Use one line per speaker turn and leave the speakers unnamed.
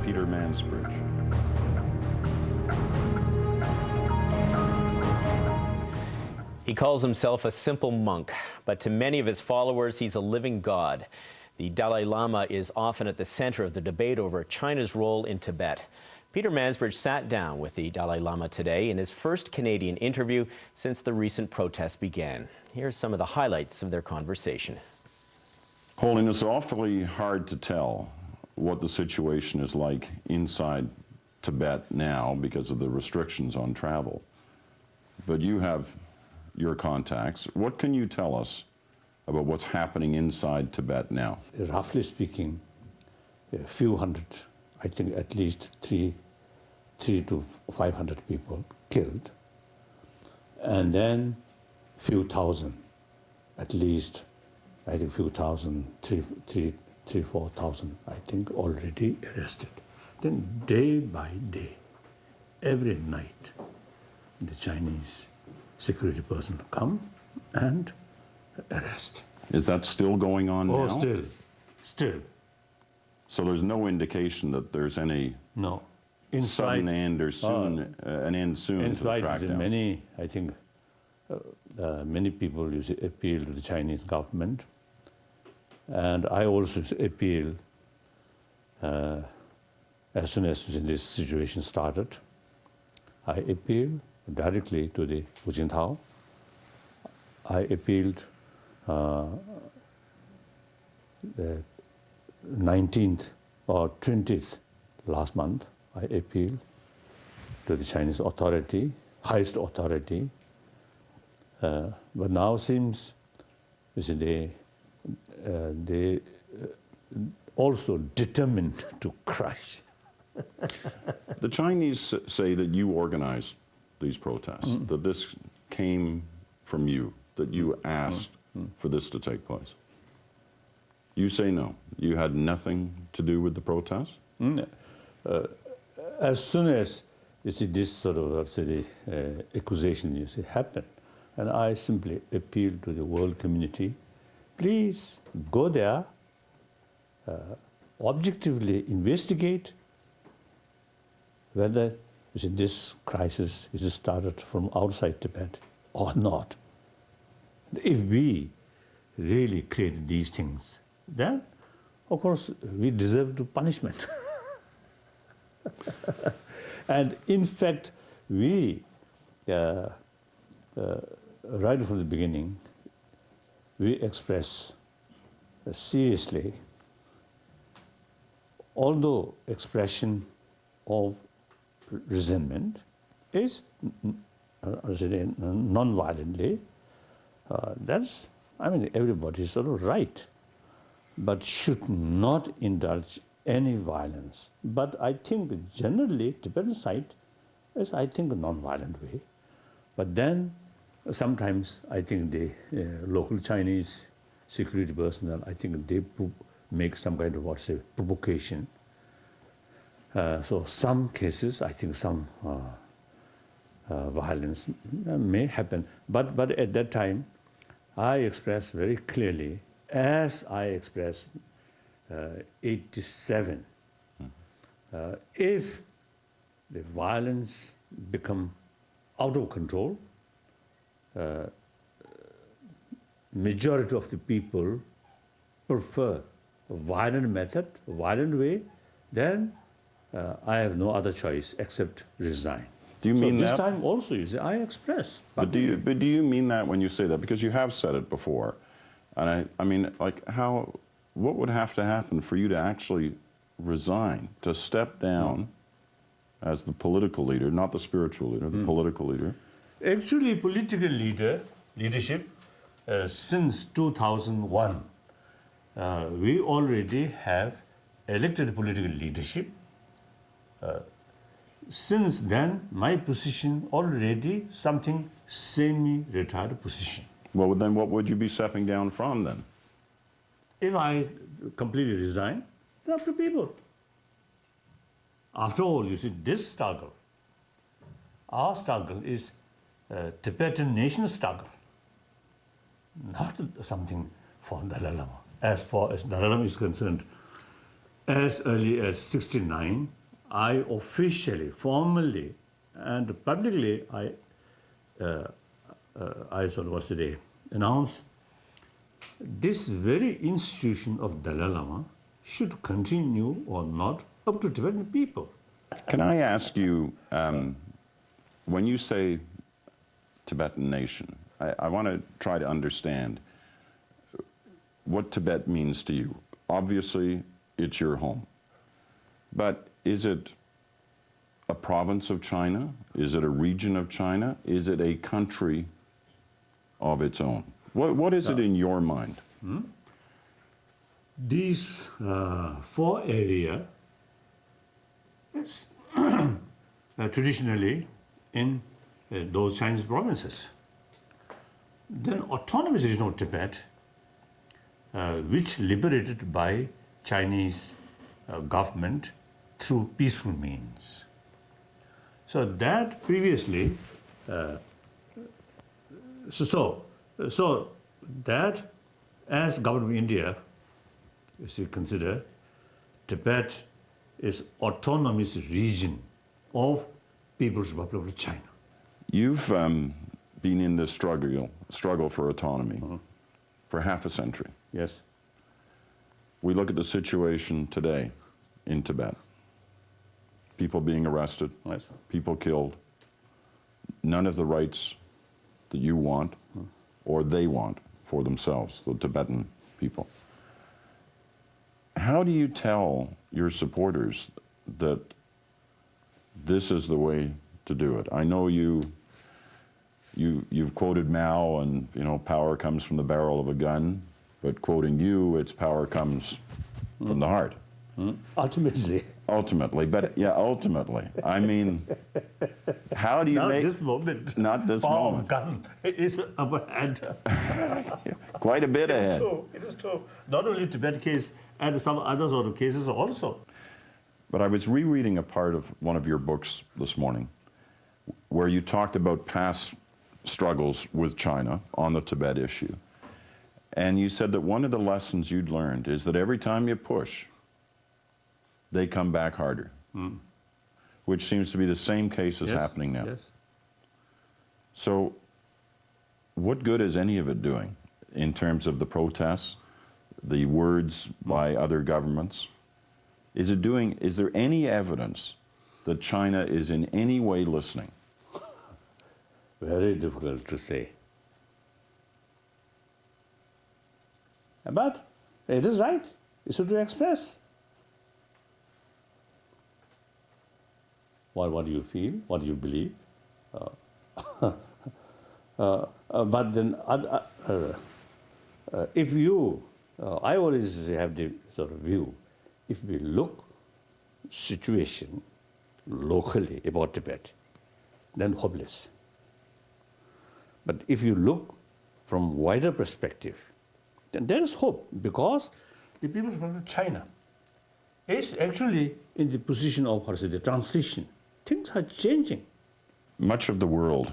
Peter Mansbridge.
He calls himself a simple monk, but to many of his followers, he's a living god. The Dalai Lama is often at the center of the debate over China's role in Tibet. Peter Mansbridge sat down with the Dalai Lama today in his first Canadian interview since the recent protests began. Here's some of the highlights of their conversation.
Holiness, awfully hard to tell what the situation is like inside Tibet now because of the restrictions on travel. But you have your contacts. What can you tell us about what's happening inside Tibet now?
Roughly speaking, a few hundred, I think at least three to 500 people killed, and then few thousand, at least, I think few thousand, 4,000, I think, already arrested. Then day by day, every night, the Chinese security person come and arrest.
Is that still going on now?
Oh, still.
So there's no indication that there's any sudden end or soon an end soon to the crackdown?
Many, I think, many people appeal to the Chinese government, and I also appeal as soon as this situation started. I appealed directly to the Hu Jintao. I appealed the 19th or 20th last month. I appealed to the Chinese authority, highest authority. But now seems they also determined to crush.
The Chinese say that you organized these protests, that this came from you, that you asked for this to take place. You say no. You had nothing to do with the protests?
As soon as this sort of accusation happened, and I simply appealed to the world community, please go there, objectively investigate whether this crisis is started from outside Tibet or not. If we really created these things, then, of course, we deserve the punishment. And in fact, we, right from the beginning, we express seriously, although expression of resentment is non-violently, that's, I mean, everybody's sort of right, but should not indulge any violence. But I think generally Tibetan side is, I think, a non-violent way. But then sometimes I think the local Chinese security personnel, I think they make some kind of provocation. So some cases, I think some violence may happen. But at that time, I expressed very clearly, as I expressed 87, if the violence become out of control, majority of the people prefer a violent method, a violent way, then I have no other choice except resign.
Do you mean
that?
This
time also, you see, I express.
But do you mean that when you say that? Because you have said it before. And I mean, like, what would have to happen for you to actually resign, to step down as the political leader, not the spiritual leader, the political leader?
Actually, political leadership, since 2001, we already have elected political leadership. Since then, my position already something semi-retired position.
Well, then what would you be stepping down from then?
If I completely resign, it's up to people. After all, you see, this struggle, our struggle is Tibetan nation struggle, not something for Dalai Lama. As far as Dalai Lama is concerned, as early as '69, I officially, formally, and publicly, I sort of what's the day, announced this very institution of Dalai Lama should continue or not up to Tibetan people.
Can I ask you, when you say Tibetan nation, I want to try to understand what Tibet means to you. Obviously, it's your home. But is it a province of China? Is it a region of China? Is it a country of its own? What is it in your mind?
These four areas is traditionally in those Chinese provinces. Then autonomous region of Tibet, which liberated by Chinese government through peaceful means. So that previously, so that as government of India, as you consider, Tibet is autonomous region of People's Republic of China.
You've been in this struggle for autonomy for half a century.
Yes.
We look at the situation today in Tibet. People being arrested,
Yes.
people killed, none of the rights that you want or they want for themselves, the Tibetan people. How do you tell your supporters that this is the way to do it? I know you've quoted Mao and, power comes from the barrel of a gun, but quoting you, it's power comes from the heart.
Ultimately.
Ultimately, but yeah, ultimately. I mean, how do you
Not
make...
this moment.
Not this
power
moment.
Of gun is up ahead.
Quite a bit ahead.
It is true. Not only Tibet case, and some other sort of cases also.
But I was rereading a part of one of your books this morning where you talked about past struggles with China on the Tibet issue. And you said that one of the lessons you'd learned is that every time you push, they come back harder, which seems to be the same case as happening now.
Yes.
So what good is any of it doing in terms of the protests, the words by other governments? Is there any evidence that China is in any way listening?
Very difficult to say. But it is right. It's to express. What do you feel? What do you believe? But then, if you, I always have the sort of view, if we look situation locally about Tibet, then hopeless. But if you look from wider perspective, then there is hope, because the People's Republic of China is actually in the position of, the transition. Things are changing.
Much of the world